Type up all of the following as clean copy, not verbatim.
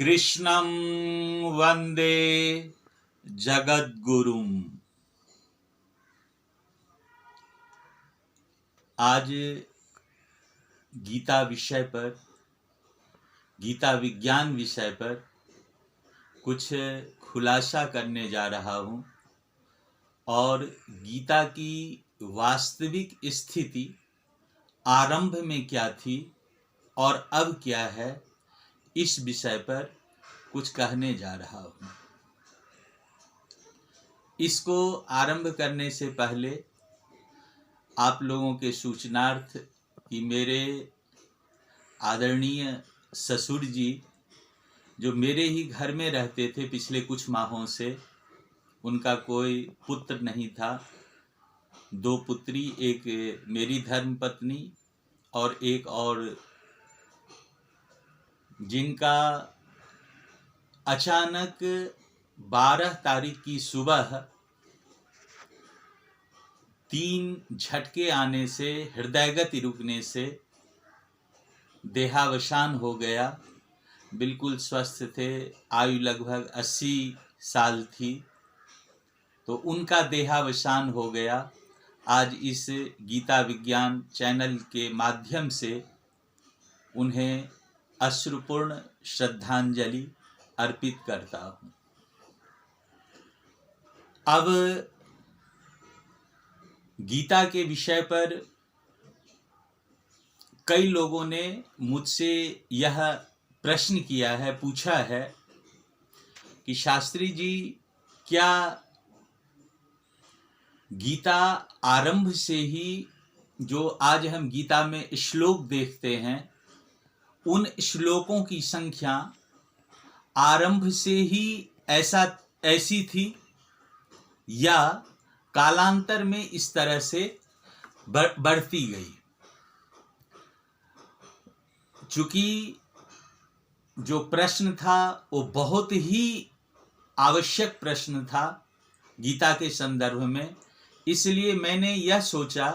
कृष्णं वंदे जगद्गुरुम। आज गीता विषय पर, गीता विज्ञान विषय पर कुछ खुलासा करने जा रहा हूँ और गीता की वास्तविक स्थिति आरंभ में क्या थी और अब क्या है, इस विषय पर कुछ कहने जा रहा हूँ। इसको आरंभ करने से पहले आप लोगों के सूचनार्थ कि मेरे आदरणीय ससुर जी जो मेरे ही घर में रहते थे पिछले कुछ माहों से, उनका कोई पुत्र नहीं था। 2 पुत्री, एक मेरी धर्मपत्नी और एक और, जिनका अचानक 12 तारीख की सुबह 3 झटके आने से, हृदयगति रुकने से देहावसान हो गया। बिल्कुल स्वस्थ थे, आयु लगभग 80 साल थी, तो उनका देहावसान हो गया। आज इस गीता विज्ञान चैनल के माध्यम से उन्हें अश्रुपूर्ण श्रद्धांजलि अर्पित करता हूँ। अब गीता के विषय पर कई लोगों ने मुझसे यह प्रश्न किया है, पूछा है कि शास्त्री जी, क्या गीता आरंभ से ही, जो आज हम गीता में श्लोक देखते हैं, उन श्लोकों की संख्या आरंभ से ही ऐसी थी या कालांतर में इस तरह से बढ़ती गई? चूंकि जो प्रश्न था वो बहुत ही आवश्यक प्रश्न था गीता के संदर्भ में, इसलिए मैंने यह सोचा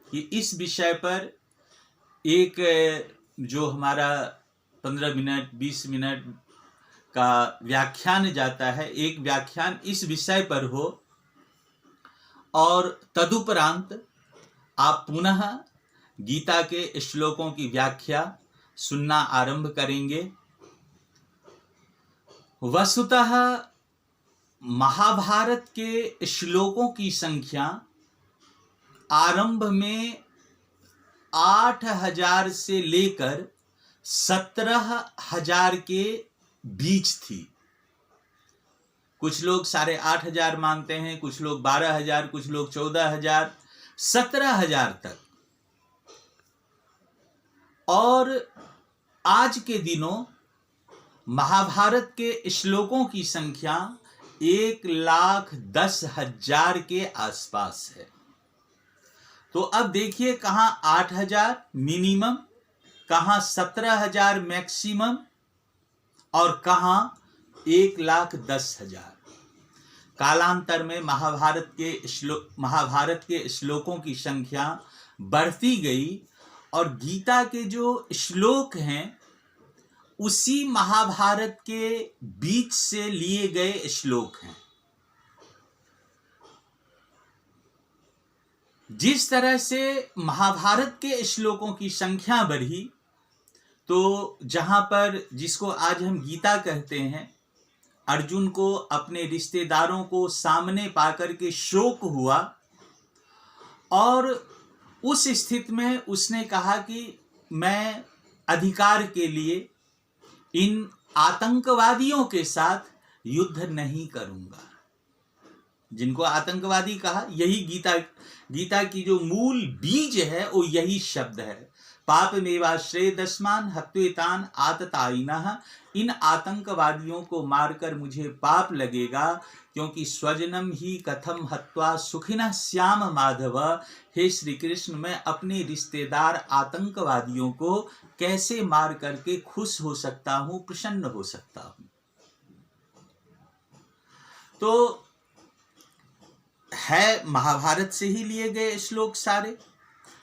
कि इस विषय पर एक जो हमारा 15 मिनट 20 मिनट का व्याख्यान जाता है, एक व्याख्यान इस विषय पर हो और तदुपरांत आप पुनः गीता के श्लोकों की व्याख्या सुनना आरंभ करेंगे। वस्तुतः महाभारत के श्लोकों की संख्या आरंभ में 8000 से लेकर 17000 के बीच थी। कुछ लोग 8500 मानते हैं, कुछ लोग 12000, कुछ लोग 14000, 17000 तक। और आज के दिनों महाभारत के श्लोकों की संख्या 1,10,000 के आसपास है। तो अब देखिए, कहां 8000 मिनिमम, कहां 17000 मैक्सिमम और कहां 1,10,000। कालांतर में महाभारत के श्लोकों की संख्या बढ़ती गई और गीता के जो श्लोक हैं उसी महाभारत के बीच से लिए गए श्लोक हैं। जिस तरह से महाभारत के श्लोकों की संख्या बढ़ी, तो जहां पर, जिसको आज हम गीता कहते हैं, अर्जुन को अपने रिश्तेदारों को सामने पाकर के शोक हुआ और उस स्थिति में उसने कहा कि मैं अधिकार के लिए इन आतंकवादियों के साथ युद्ध नहीं करूंगा। जिनको आतंकवादी कहा, यही गीता की जो मूल बीज है वो यही शब्द है। पापमेवाश्रयेदस्मान् हत्वेतान् आततायिनः। इन आतंकवादियों को मारकर मुझे पाप लगेगा, क्योंकि स्वजनम ही कथम हत्वा सुखिनः श्याम माधव। हे श्री कृष्ण, मैं अपने रिश्तेदार आतंकवादियों को कैसे मार करके खुश हो सकता हूं, प्रसन्न हो सकता हूं? तो है महाभारत से ही लिए गए श्लोक सारे।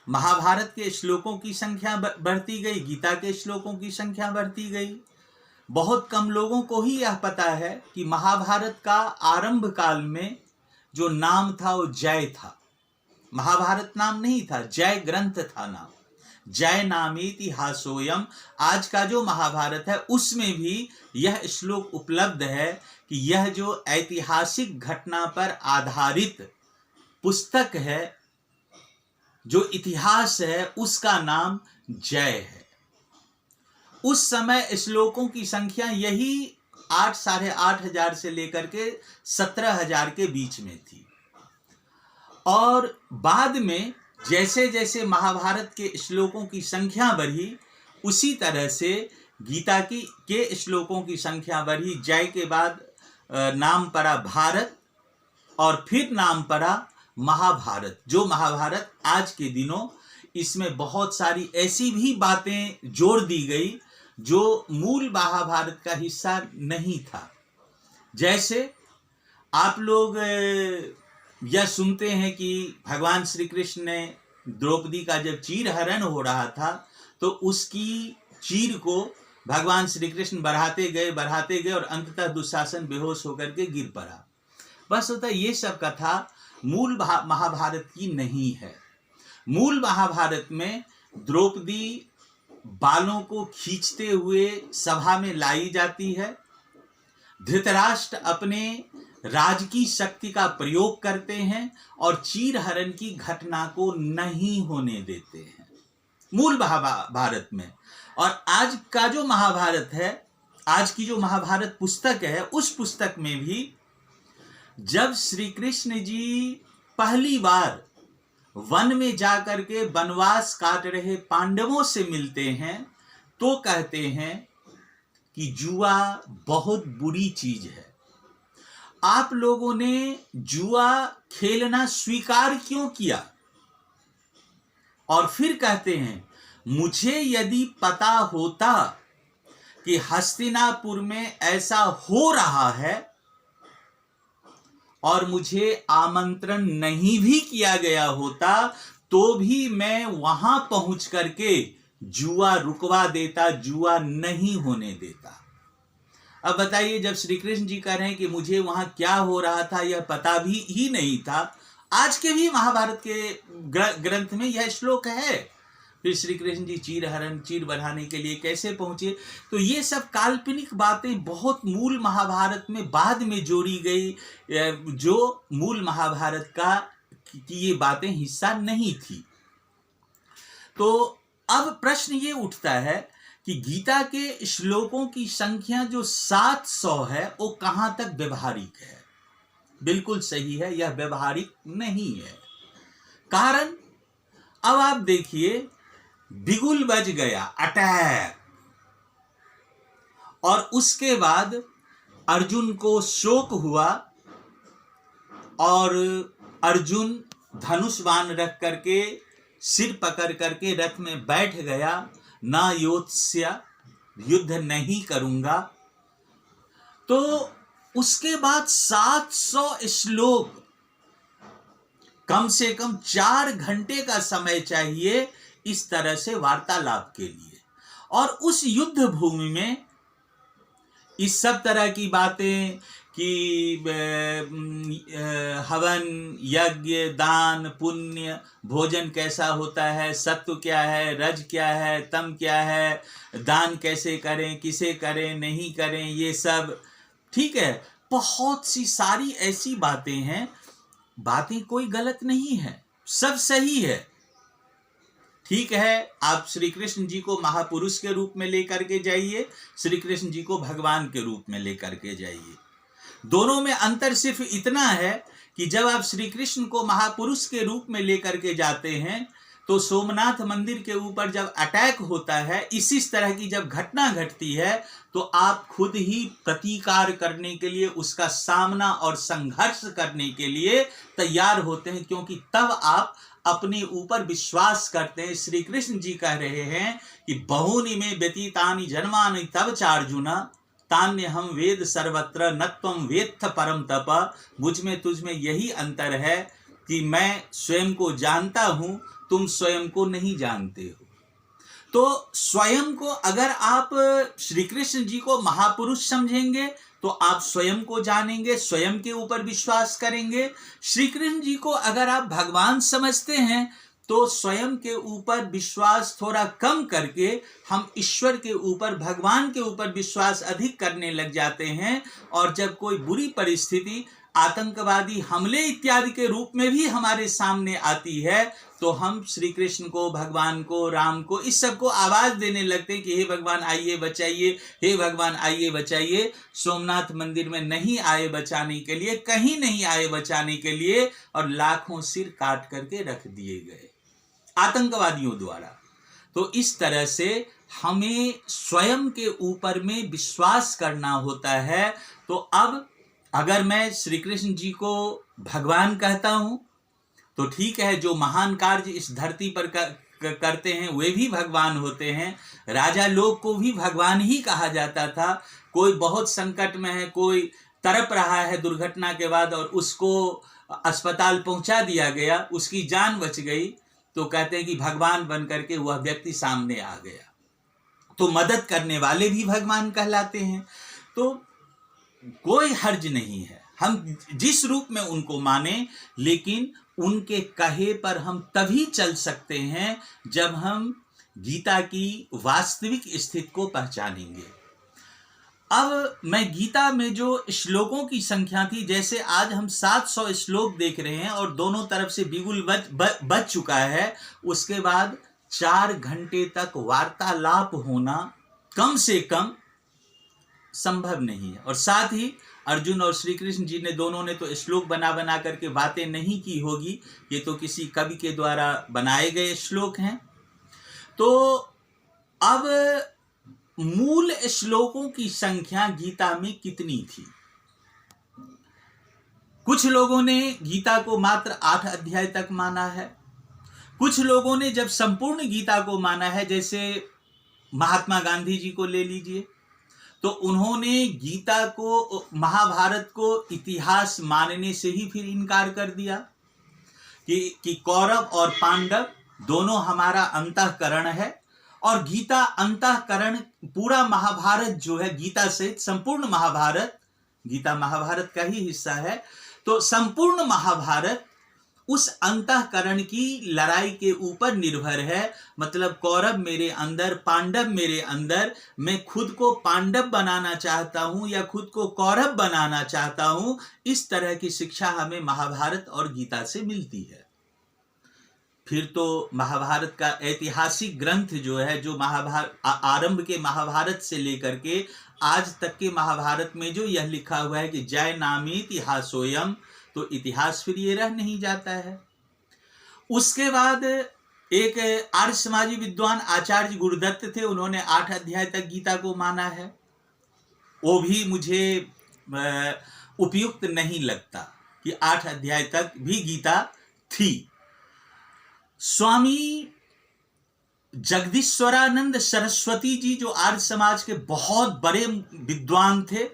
महाभारत के श्लोकों की संख्या बढ़ती गई, गीता के श्लोकों की संख्या बढ़ती गई। बहुत कम लोगों को ही यह पता है कि महाभारत का आरंभ काल में जो नाम था वो जय था। महाभारत नाम नहीं था, जय ग्रंथ था नाम। जय नामेतिहासोयम, आज का जो महाभारत है उसमें भी यह श्लोक उपलब्ध है कि यह जो ऐतिहासिक घटना पर आधारित पुस्तक है, जो इतिहास है, उसका नाम जय है। उस समय श्लोकों की संख्या यही 8 साढ़े 8 हजार से लेकर के 17,000 के बीच में थी। और बाद में जैसे जैसे महाभारत के श्लोकों की संख्या बढ़ी, उसी तरह से गीता के श्लोकों की संख्या बढ़ी। जय के बाद नाम पड़ा भारत और फिर नाम पड़ा महाभारत। जो महाभारत आज के दिनों इसमें बहुत सारी ऐसी भी बातें जोड़ दी गई जो मूल महाभारत का हिस्सा नहीं था। जैसे आप लोग यह सुनते हैं कि भगवान श्री कृष्ण ने द्रौपदी का जब चीर हरण हो रहा था तो उसकी चीर को भगवान श्री कृष्ण बढ़ाते गए और अंततः दुशासन बेहोश होकर के गिर पड़ा। बस होता ये सब कथा मूल महाभारत की नहीं है। मूल महाभारत में द्रौपदी बालों को खींचते हुए सभा में लाई जाती है। धृतराष्ट्र अपने राजकी शक्ति का प्रयोग करते हैं और चीरहरण की घटना को नहीं होने देते हैं मूल महाभारत में। और आज का जो महाभारत है, आज की जो महाभारत पुस्तक है, उस पुस्तक में भी जब श्री कृष्ण जी पहली बार वन में जाकर के वनवास काट रहे पांडवों से मिलते हैं तो कहते हैं कि जुआ बहुत बुरी चीज है। आप लोगों ने जुआ खेलना स्वीकार क्यों किया? और फिर कहते हैं, मुझे यदि पता होता कि हस्तिनापुर में ऐसा हो रहा है और मुझे आमंत्रण नहीं भी किया गया होता तो भी मैं वहां पहुंच करके जुआ रुकवा देता, जुआ नहीं होने देता। अब बताइए, जब श्री कृष्ण जी कह रहे हैं कि मुझे वहां क्या हो रहा था यह पता भी ही नहीं था, आज के भी महाभारत के ग्रंथ में यह श्लोक है। फिर श्री कृष्ण जी चीर बढ़ाने के लिए कैसे पहुंचे? तो ये सब काल्पनिक बातें बहुत मूल महाभारत में बाद में जोड़ी गई, जो मूल महाभारत का की ये बातें हिस्सा नहीं थी। तो अब प्रश्न ये उठता है कि गीता के श्लोकों की संख्या जो 700 है वो कहां तक व्यवहारिक है? बिल्कुल सही है, यह व्यवहारिक नहीं है। कारण अब आप देखिए, बिगुल बज गया, अटैक, और उसके बाद अर्जुन को शोक हुआ और अर्जुन धनुष बाण रख करके सिर पकड़ करके रथ में बैठ गया, ना योत्स्य, युद्ध नहीं करूंगा। तो उसके बाद 700 श्लोक, कम से कम 4 घंटे का समय चाहिए इस तरह से वार्तालाप के लिए। और उस युद्ध भूमि में इस सब तरह की बातें कि हवन, यज्ञ, दान, पुण्य, भोजन कैसा होता है, सत्व क्या है, रज क्या है, तम क्या है, दान कैसे करें, किसे करें, नहीं करें, ये सब ठीक है। बहुत सी सारी ऐसी बातें हैं। बातें कोई गलत नहीं है, सब सही है। ठीक है, आप श्री कृष्ण जी को महापुरुष के रूप में लेकर के जाइए, श्री कृष्ण जी को भगवान के रूप में लेकर के जाइए। दोनों में अंतर सिर्फ इतना है कि जब आप श्री कृष्ण को महापुरुष के रूप में लेकर के जाते हैं तो सोमनाथ मंदिर के ऊपर जब अटैक होता है, इसी तरह की जब घटना घटती है, तो आप खुद ही प्रतिकार करने के लिए, उसका सामना और संघर्ष करने के लिए तैयार होते हैं, क्योंकि तब आप अपने ऊपर विश्वास करते हैं। श्री कृष्ण जी कह रहे हैं कि बहुनि में व्यतीतानि जन्मानि तव चार्जुना तान्य हम वेद सर्वत्र न त्वं वेत्थ परम तप। मुझ में तुझ में यही अंतर है कि मैं स्वयं को जानता हूं, तुम स्वयं को नहीं जानते हो। तो स्वयं को अगर आप श्री कृष्ण जी को महापुरुष समझेंगे तो आप स्वयं को जानेंगे, स्वयं के ऊपर विश्वास करेंगे। श्री कृष्ण जी को अगर आप भगवान समझते हैं तो स्वयं के ऊपर विश्वास थोड़ा कम करके हम ईश्वर के ऊपर, भगवान के ऊपर विश्वास अधिक करने लग जाते हैं। और जब कोई बुरी परिस्थिति, आतंकवादी हमले इत्यादि के रूप में भी हमारे सामने आती है तो हम श्री कृष्ण को, भगवान को, राम को, इस सब को आवाज देने लगते हैं कि हे भगवान आइए बचाइए, हे भगवान आइए बचाइए। सोमनाथ मंदिर में नहीं आए बचाने के लिए, कहीं नहीं आए बचाने के लिए, और लाखों सिर काट करके रख दिए गए आतंकवादियों द्वारा। तो इस तरह से हमें स्वयं के ऊपर में विश्वास करना होता है। तो अब अगर मैं श्री कृष्ण जी को भगवान कहता हूं तो ठीक है, जो महान कार्य इस धरती पर करते हैं वे भी भगवान होते हैं। राजा लोग को भी भगवान ही कहा जाता था। कोई बहुत संकट में है, कोई तड़प रहा है दुर्घटना के बाद और उसको अस्पताल पहुंचा दिया गया, उसकी जान बच गई, तो कहते हैं कि भगवान बन करके वह व्यक्ति सामने आ गया। तो मदद करने वाले भी भगवान कहलाते हैं। तो कोई हर्ज नहीं है, हम जिस रूप में उनको माने, लेकिन उनके कहे पर हम तभी चल सकते हैं जब हम गीता की वास्तविक स्थिति को पहचानेंगे। अब मैं गीता में जो श्लोकों की संख्या थी, जैसे आज हम 700 श्लोक देख रहे हैं और दोनों तरफ से बिगुल बच चुका है, उसके बाद 4 घंटे तक वार्तालाप होना कम से कम संभव नहीं है। और साथ ही अर्जुन और श्री कृष्ण जी ने दोनों ने तो श्लोक बना बना करके बातें नहीं की होगी, ये तो किसी कवि के द्वारा बनाए गए श्लोक हैं। तो अब मूल श्लोकों की संख्या गीता में कितनी थी? कुछ लोगों ने गीता को मात्र 8 अध्याय तक माना है। कुछ लोगों ने जब संपूर्ण गीता को माना है, जैसे महात्मा गांधी जी को ले लीजिए, तो उन्होंने गीता को, महाभारत को इतिहास मानने से ही फिर इनकार कर दिया कि कौरव और पांडव दोनों हमारा अंतःकरण है और गीता अंतःकरण, पूरा महाभारत जो है गीता से, संपूर्ण महाभारत, गीता महाभारत का ही हिस्सा है, तो संपूर्ण महाभारत उस अंतःकरण की लड़ाई के ऊपर निर्भर है। मतलब कौरव मेरे अंदर, पांडव मेरे अंदर, मैं खुद को पांडव बनाना चाहता हूं या खुद को कौरव बनाना चाहता हूं, इस तरह की शिक्षा हमें महाभारत और गीता से मिलती है। फिर तो महाभारत का ऐतिहासिक ग्रंथ जो है, जो आरंभ के महाभारत से लेकर के आज तक के महाभारत में जो यह लिखा हुआ है कि जय नामी इतिहासोयम, तो इतिहास फिर ये रह नहीं जाता है। उसके बाद एक आर्य समाजी विद्वान आचार्य गुरुदत्त थे, उन्होंने 8 अध्याय तक गीता को माना है। वो भी मुझे उपयुक्त नहीं लगता कि 8 अध्याय तक भी गीता थी। स्वामी जगदीश्वरानंद सरस्वती जी, जो आर्य समाज के बहुत बड़े विद्वान थे,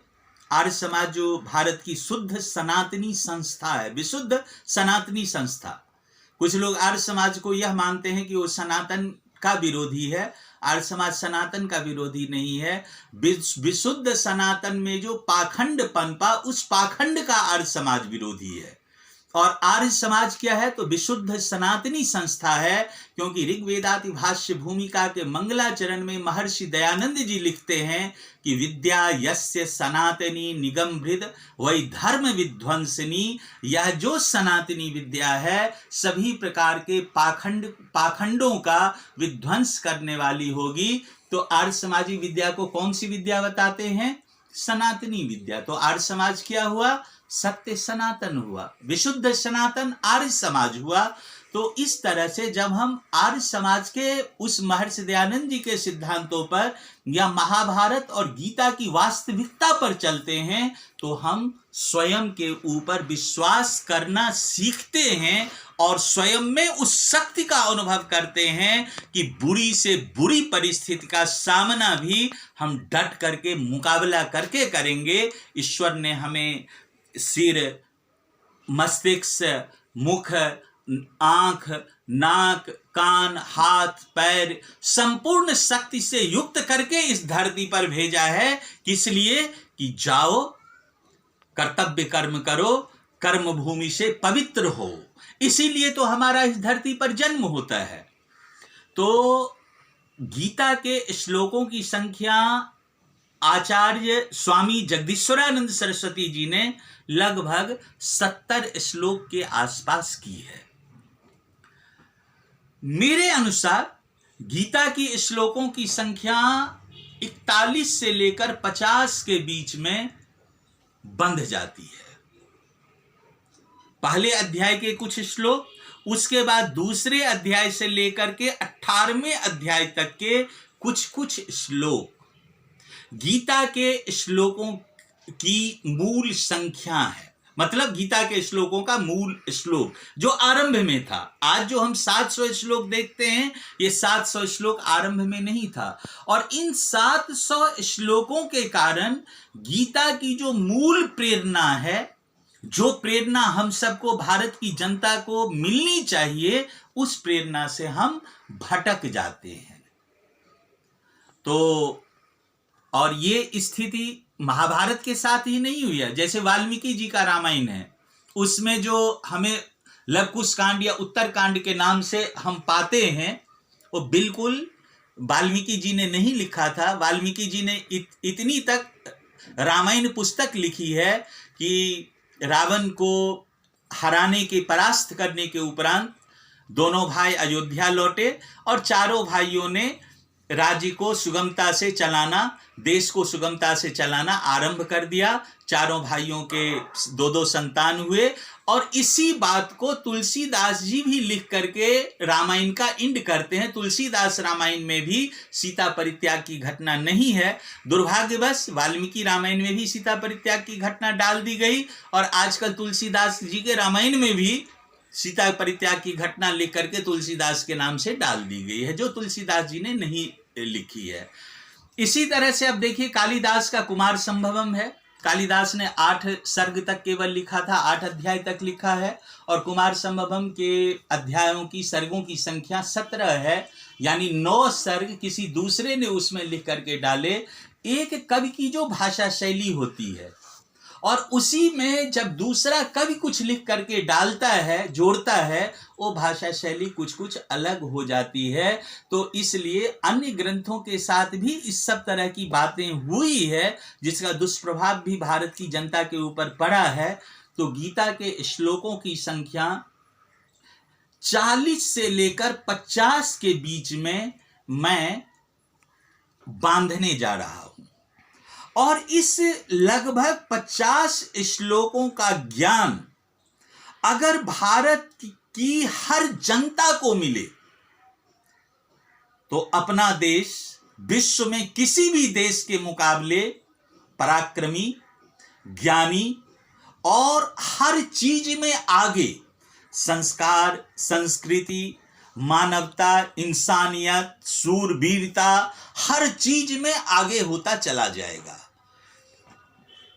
आर्य समाज जो भारत की शुद्ध सनातनी संस्था है, विशुद्ध सनातनी संस्था। कुछ लोग आर्य समाज को यह मानते हैं कि वो सनातन का विरोधी है। आर्य समाज सनातन का विरोधी नहीं है। विशुद्ध सनातन में जो पाखंड पनपा, उस पाखंड का आर्य समाज विरोधी है। और आर्य समाज क्या है? तो विशुद्ध सनातनी संस्था है, क्योंकि ऋग्वेदाति भाष्य भूमिका के मंगलाचरण में महर्षि दयानंद जी लिखते हैं कि विद्या यस्य सनातनी निगमभृद वही धर्म विध्वंसनी। यह जो सनातनी विद्या है सभी प्रकार के पाखंडों का विध्वंस करने वाली होगी। तो आर्य समाजी विद्या को कौन सी विद्या बताते हैं? सनातनी विद्या। तो आर्य समाज क्या हुआ? सत्य सनातन हुआ, विशुद्ध सनातन आर्य समाज हुआ। तो इस तरह से जब हम आर्य समाज के उस महर्षि दयानंद जी के सिद्धांतों पर या महाभारत और गीता की वास्तविकता पर चलते हैं, तो हम स्वयं के ऊपर विश्वास करना सीखते हैं और स्वयं में उस शक्ति का अनुभव करते हैं कि बुरी से बुरी परिस्थिति का सामना भी हम डट करके, मुकाबला करके करेंगे। ईश्वर ने हमें सिर, मस्तिष्क, मुख, आंख, नाक, कान, हाथ, पैर संपूर्ण शक्ति से युक्त करके इस धरती पर भेजा है। किस लिए? कि जाओ, कर्तव्य कर्म करो, कर्म भूमि से पवित्र हो। इसीलिए तो हमारा इस धरती पर जन्म होता है। तो गीता के श्लोकों की संख्या आचार्य स्वामी जगदीश्वरानंद सरस्वती जी ने लगभग 70 श्लोक के आसपास की है। मेरे अनुसार गीता की श्लोकों की संख्या 41 से लेकर 50 के बीच में बंध जाती है। पहले अध्याय के कुछ श्लोक, उसके बाद दूसरे अध्याय से लेकर के 18वें अध्याय तक के कुछ कुछ श्लोक गीता के श्लोकों की मूल संख्या है। मतलब गीता के श्लोकों का मूल श्लोक जो आरंभ में था। आज जो हम 700 श्लोक देखते हैं, ये 700 श्लोक आरंभ में नहीं था। और इन 700 श्लोकों के कारण गीता की जो मूल प्रेरणा है, जो प्रेरणा हम सबको, भारत की जनता को मिलनी चाहिए, उस प्रेरणा से हम भटक जाते हैं। तो और ये स्थिति महाभारत के साथ ही नहीं हुई है। जैसे वाल्मीकि जी का रामायण है, उसमें जो हमें लवकुश कांड या उत्तर कांड के नाम से हम पाते हैं, वो बिल्कुल वाल्मीकि जी ने नहीं लिखा था। वाल्मीकि जी ने इतनी तक रामायण पुस्तक लिखी है कि रावण को हराने के, परास्त करने के उपरांत दोनों भाई अयोध्या लौटे और चारों भाइयों ने राज्य को सुगमता से चलाना, देश को सुगमता से चलाना आरंभ कर दिया। चारों भाइयों के 2-2 संतान हुए। और इसी बात को तुलसीदास जी भी लिख करके रामायण का इंड करते हैं। तुलसीदास रामायण में भी सीता परित्याग की घटना नहीं है। दुर्भाग्यवश वाल्मीकि रामायण में भी सीता परित्याग की घटना डाल दी गई और आजकल तुलसीदास जी के रामायण में भी सीता परित्याग की घटना लिख करके तुलसीदास के नाम से डाल दी गई है, जो तुलसीदास जी ने नहीं लिखी है। इसी तरह से अब देखिए, कालिदास का कुमार संभवम है। कालिदास ने 8 सर्ग तक केवल लिखा था, 8 अध्याय तक लिखा है। और कुमार संभवम के अध्यायों की, सर्गों की संख्या 17 है। यानी 9 सर्ग किसी दूसरे ने उसमें लिख करके डाले। एक कवि की जो भाषा शैली होती है, और उसी में जब दूसरा कवि कुछ लिख करके डालता है, जोड़ता है, वो भाषा शैली कुछ कुछ अलग हो जाती है। तो इसलिए अन्य ग्रंथों के साथ भी इस सब तरह की बातें हुई है, जिसका दुष्प्रभाव भी भारत की जनता के ऊपर पड़ा है। तो गीता के श्लोकों की संख्या 40 से लेकर 50 के बीच में मैं बांधने जा रहा हूं। और इस लगभग 50 श्लोकों का ज्ञान अगर भारत की हर जनता को मिले, तो अपना देश विश्व में किसी भी देश के मुकाबले पराक्रमी, ज्ञानी और हर चीज में आगे, संस्कार, संस्कृति, मानवता, इंसानियत, शूरवीरता, हर चीज में आगे होता चला जाएगा।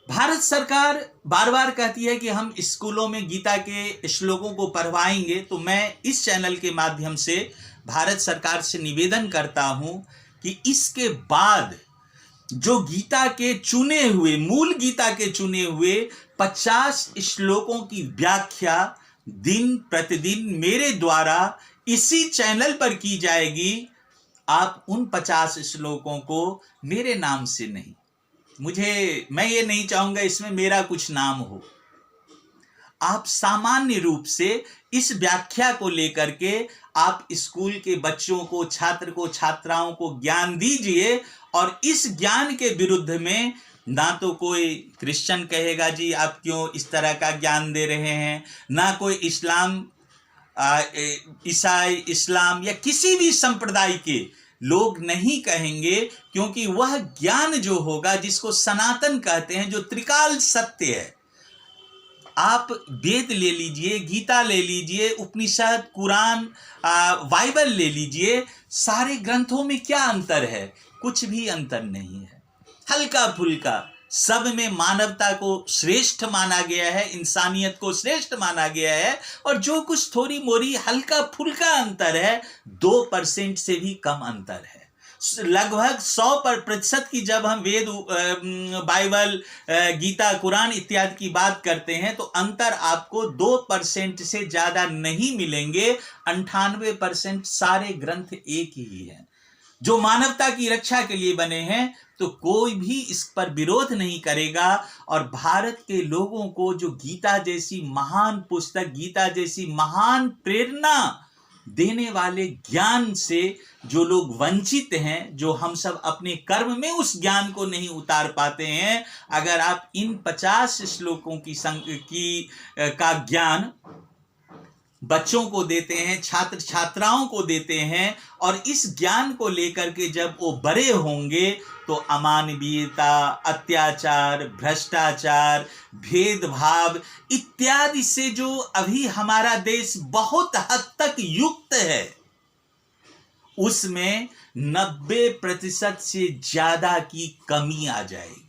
भारत सरकार बार बार कहती है कि हम स्कूलों में गीता के श्लोकों को पढ़वाएंगे। तो मैं इस चैनल के माध्यम से भारत सरकार से निवेदन करता हूं कि इसके बाद जो गीता के चुने हुए, मूल गीता के चुने हुए 50 श्लोकों की व्याख्या दिन प्रतिदिन मेरे द्वारा इसी चैनल पर की जाएगी। आप उन 50 श्लोकों को मेरे नाम से नहीं, मैं ये नहीं चाहूंगा इसमें मेरा कुछ नाम हो। आप सामान्य रूप से इस व्याख्या को लेकर के आप स्कूल के बच्चों को, छात्र को, छात्राओं को ज्ञान दीजिए। और इस ज्ञान के विरुद्ध में ना तो कोई क्रिश्चियन कहेगा जी आप क्यों इस तरह का ज्ञान दे रहे हैं, ना कोई ईसाई, इस्लाम या किसी भी संप्रदाय के लोग नहीं कहेंगे, क्योंकि वह ज्ञान जो होगा, जिसको सनातन कहते हैं, जो त्रिकाल सत्य है। आप वेद ले लीजिए, गीता ले लीजिए, उपनिषद, कुरान, बाइबल ले लीजिए, सारे ग्रंथों में क्या अंतर है? कुछ भी अंतर नहीं है। हल्का फुल्का सब में मानवता को श्रेष्ठ माना गया है, इंसानियत को श्रेष्ठ माना गया है, और जो कुछ थोड़ी मोरी हल्का फुल्का अंतर है 2% से भी कम अंतर है। लगभग 100% की जब हम वेद, बाइबल, गीता, कुरान इत्यादि की बात करते हैं तो अंतर आपको 2% से ज्यादा नहीं मिलेंगे। 98% सारे ग्रंथ एक ही हैं जो मानवता की रक्षा के लिए बने हैं, तो कोई भी इस पर विरोध नहीं करेगा। और भारत के लोगों को जो गीता जैसी महान पुस्तक, गीता जैसी महान प्रेरणा देने वाले ज्ञान से जो लोग वंचित हैं, जो हम सब अपने कर्म में उस ज्ञान को नहीं उतार पाते हैं, अगर आप इन 50 श्लोकों का ज्ञान बच्चों को देते हैं, छात्र छात्राओं को देते हैं, और इस ज्ञान को लेकर के जब वो बड़े होंगे तो अमानवीयता, अत्याचार, भ्रष्टाचार, भेदभाव इत्यादि से जो अभी हमारा देश बहुत हद तक युक्त है, उसमें 90% से ज्यादा की कमी आ जाएगी।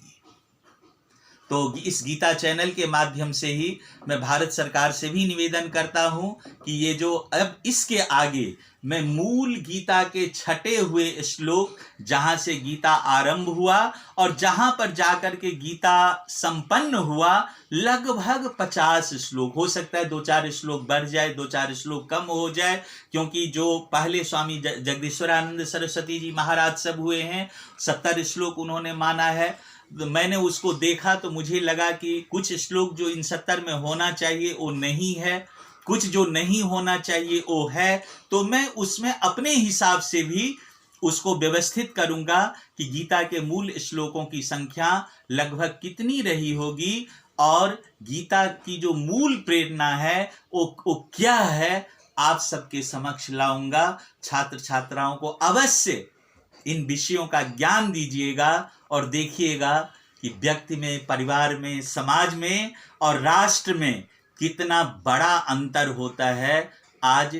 तो इस गीता चैनल के माध्यम से ही मैं भारत सरकार से भी निवेदन करता हूं कि ये जो अब इसके आगे मैं मूल गीता के छटे हुए श्लोक, जहां से गीता आरंभ हुआ और जहां पर जाकर के गीता संपन्न हुआ, लगभग 50 श्लोक, हो सकता है 2-4 श्लोक बढ़ जाए, 2-4 श्लोक कम हो जाए, क्योंकि जो पहले स्वामी जगदीश्वरानंद सरस्वती जी महाराज सब हुए हैं 70 श्लोक उन्होंने माना है। तो मैंने उसको देखा तो मुझे लगा कि कुछ श्लोक जो इन 70 में होना चाहिए वो नहीं है, कुछ जो नहीं होना चाहिए वो है, तो मैं उसमें अपने हिसाब से भी उसको व्यवस्थित करूंगा कि गीता के मूल श्लोकों की संख्या लगभग कितनी रही होगी, और गीता की जो मूल प्रेरणा है वो क्या है, आप सबके समक्ष लाऊंगा। छात्र छात्राओं को अवश्य इन विषयों का ज्ञान दीजिएगा और देखिएगा कि व्यक्ति में, परिवार में, समाज में और राष्ट्र में कितना बड़ा अंतर होता है। आज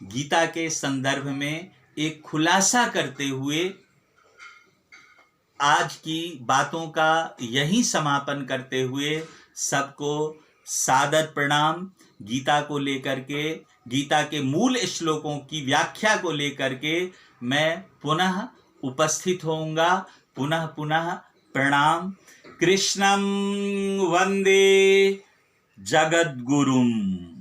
गीता के संदर्भ में एक खुलासा करते हुए आज की बातों का यही समापन करते हुए सबको सादर प्रणाम। गीता को लेकर के, गीता के मूल श्लोकों की व्याख्या को लेकर के मैं पुनः उपस्थित होऊंगा। पुनः पुनः प्रणाम। कृष्णं वंदे जगद्गुरुम्।